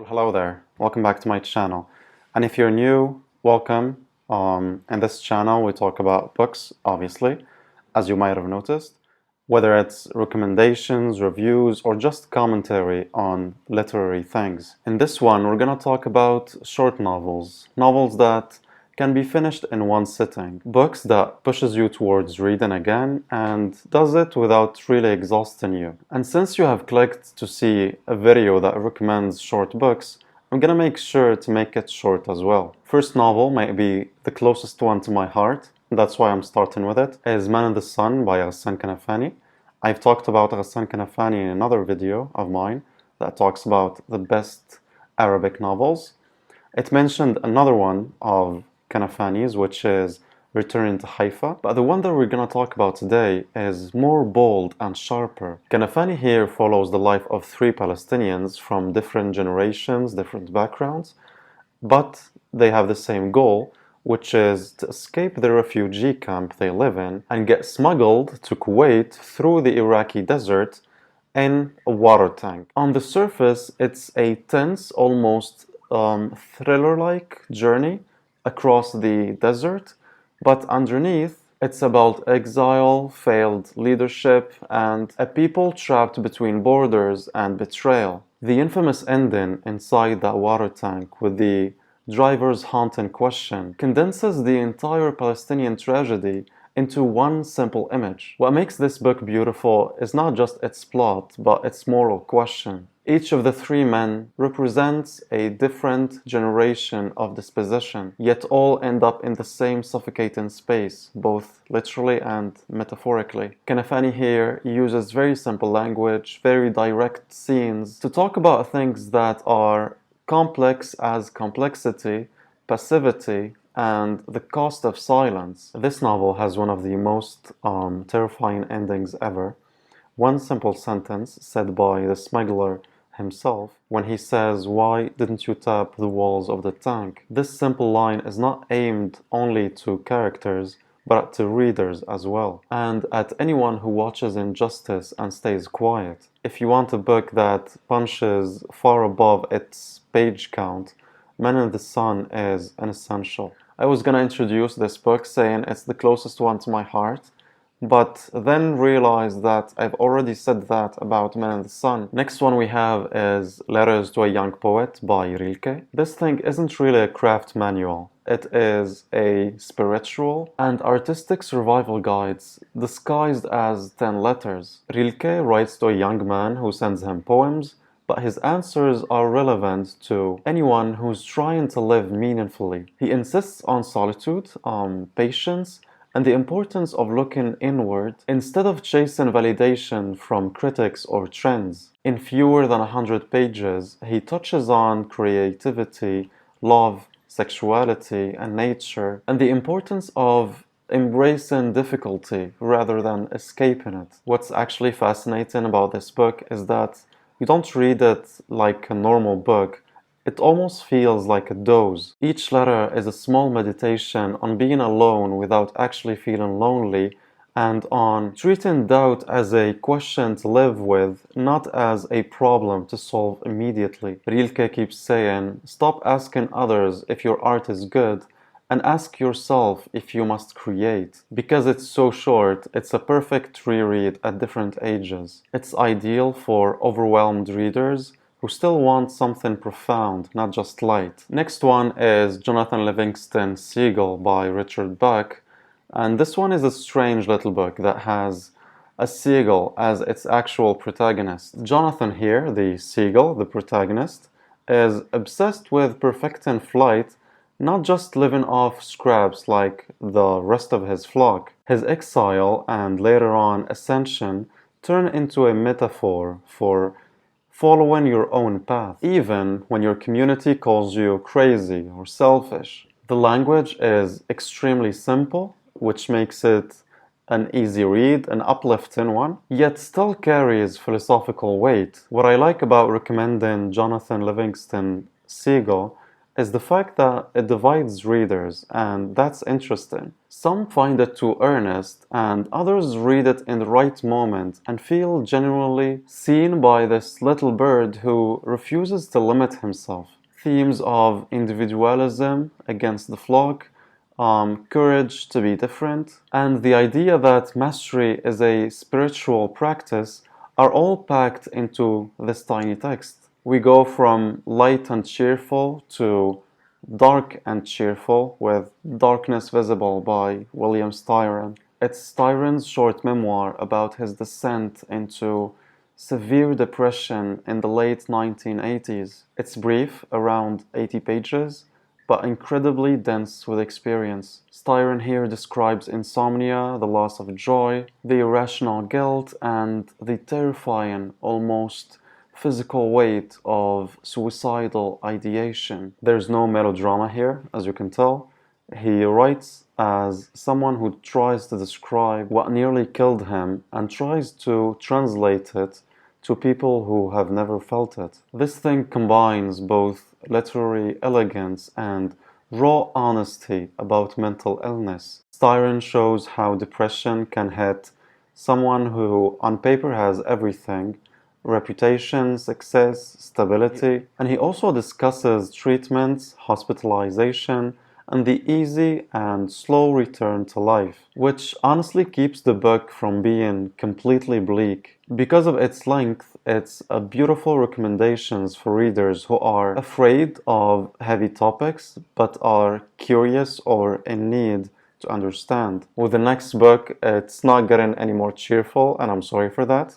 Well, hello there, welcome back to my channel. And if you're new, welcome. In this channel we talk about books, obviously, as you might have noticed, whether it's recommendations, reviews, or just commentary on literary things. In this one we're gonna talk about short novels, novels that can be finished in one sitting, books that pushes you towards reading again and does it without really exhausting you. And since you have clicked to see a video that recommends short books, I'm gonna make sure to make it short as well. First novel might be the closest one to my heart, that's why I'm starting with it, is Man in the Sun by Ghassan Kanafani. I've talked about Ghassan Kanafani in another video of mine that talks about the best Arabic novels. It mentioned another one of Kanafani's, which is Returning to Haifa, but the one that we're going to talk about today is more bold and sharper. Kanafani here follows the life of three Palestinians from different generations, different backgrounds, but they have the same goal, which is to escape the refugee camp they live in and get smuggled to Kuwait through the Iraqi desert in a water tank. On the surface, it's a tense, almost thriller-like journey across the desert, but underneath it's about exile, failed leadership, and a people trapped between borders and betrayal. The infamous ending inside that water tank with the driver's haunting question condenses the entire Palestinian tragedy into one simple image. What makes this book beautiful is not just its plot, but its moral question. Each of the three men represents a different generation of disposition, yet all end up in the same suffocating space, both literally and metaphorically. Kanafani here uses very simple language, very direct scenes to talk about things that are complex as complexity, passivity, and the cost of silence. This novel has one of the most terrifying endings ever. One simple sentence said by the smuggler himself when he says, "Why didn't you tap the walls of the tank?" This simple line is not aimed only to characters, but to readers as well, and at anyone who watches injustice and stays quiet. If you want a book that punches far above its page count, Man in the Sun is an essential. I was gonna introduce this book saying it's the closest one to my heart, but then realized that I've already said that about Man in the Sun. Next one we have is Letters to a Young Poet by Rilke. This thing isn't really a craft manual. It is a spiritual and artistic survival guides disguised as 10 letters. Rilke writes to a young man who sends him poems, but his answers are relevant to anyone who's trying to live meaningfully. He insists on solitude, patience, and the importance of looking inward instead of chasing validation from critics or trends. In fewer than 100 pages, he touches on creativity, love, sexuality, and nature, and the importance of embracing difficulty rather than escaping it. What's actually fascinating about this book is that you don't read it like a normal book. It almost feels like a dose. Each letter is a small meditation on being alone without actually feeling lonely, and on treating doubt as a question to live with, not as a problem to solve immediately. Rilke keeps saying, stop asking others if your art is good, and ask yourself if you must create. Because it's so short, it's a perfect reread at different ages. It's ideal for overwhelmed readers who still want something profound, not just light. Next one is Jonathan Livingston's Seagull by Richard Bach, and this one is a strange little book that has a seagull as its actual protagonist. Jonathan here, the seagull, the protagonist, is obsessed with perfecting flight, not just living off scraps like the rest of his flock. His exile and later on ascension turn into a metaphor for following your own path, even when your community calls you crazy or selfish. The language is extremely simple, which makes it an easy read, an uplifting one, yet still carries philosophical weight. What I like about recommending Jonathan Livingston Seagull is the fact that it divides readers, and that's interesting. Some find it too earnest, and others read it in the right moment and feel genuinely seen by this little bird who refuses to limit himself. Themes of individualism against the flock, courage to be different, and the idea that mastery is a spiritual practice are all packed into this tiny text. We go from light and cheerful to dark and cheerful, with Darkness Visible by William Styron. It's Styron's short memoir about his descent into severe depression in the late 1980s. It's brief, around 80 pages, but incredibly dense with experience. Styron here describes insomnia, the loss of joy, the irrational guilt, and the terrifying, almost physical weight of suicidal ideation. There's no melodrama here, as you can tell. He writes as someone who tries to describe what nearly killed him and tries to translate it to people who have never felt it. This thing combines both literary elegance and raw honesty about mental illness. Styron shows how depression can hit someone who on paper has everything: reputation, success, stability. And he also discusses treatments, hospitalization, and the easy and slow return to life, which honestly keeps the book from being completely bleak. Because of its length, it's a beautiful recommendation for readers who are afraid of heavy topics but are curious or in need to understand. With the next book, it's not getting any more cheerful, and I'm sorry for that.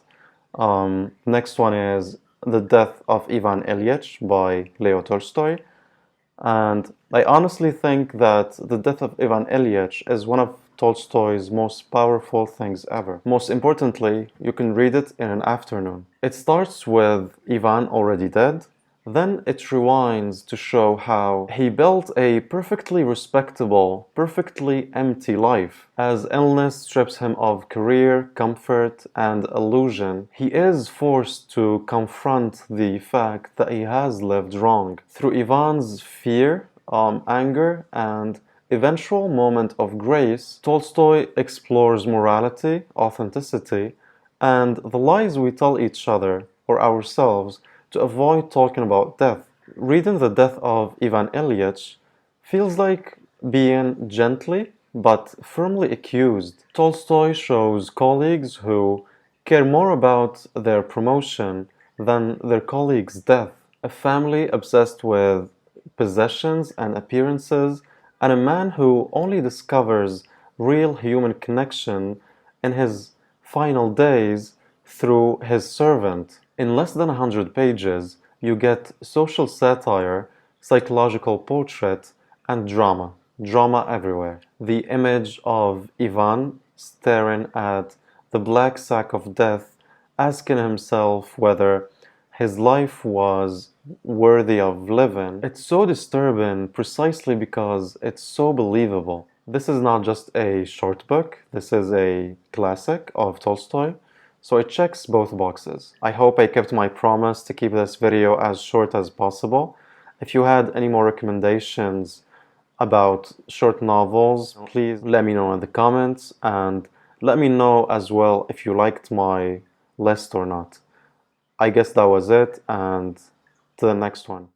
Next one is The Death of Ivan Ilyich by Leo Tolstoy. And I honestly think that The Death of Ivan Ilyich is one of Tolstoy's most powerful things ever. Most importantly, you can read it in an afternoon. It starts with Ivan already dead. Then it rewinds to show how he built a perfectly respectable, perfectly empty life. As illness strips him of career, comfort, and illusion, he is forced to confront the fact that he has lived wrong. Through Ivan's fear, anger, and eventual moment of grace, Tolstoy explores morality, authenticity, and the lies we tell each other or ourselves to avoid talking about death. Reading The Death of Ivan Ilyich feels like being gently but firmly accused. Tolstoy shows colleagues who care more about their promotion than their colleagues' death. A family obsessed with possessions and appearances, and a man who only discovers real human connection in his final days through his servant. In less than 100 pages, you get social satire, psychological portrait, and drama. Drama everywhere. The image of Ivan staring at the black sack of death, asking himself whether his life was worthy of living. It's so disturbing precisely because it's so believable. This is not just a short book, this is a classic of Tolstoy. So it checks both boxes. I hope I kept my promise to keep this video as short as possible. If you had any more recommendations about short novels, please let me know in the comments, and let me know as well if you liked my list or not. I guess that was it, and to the next one.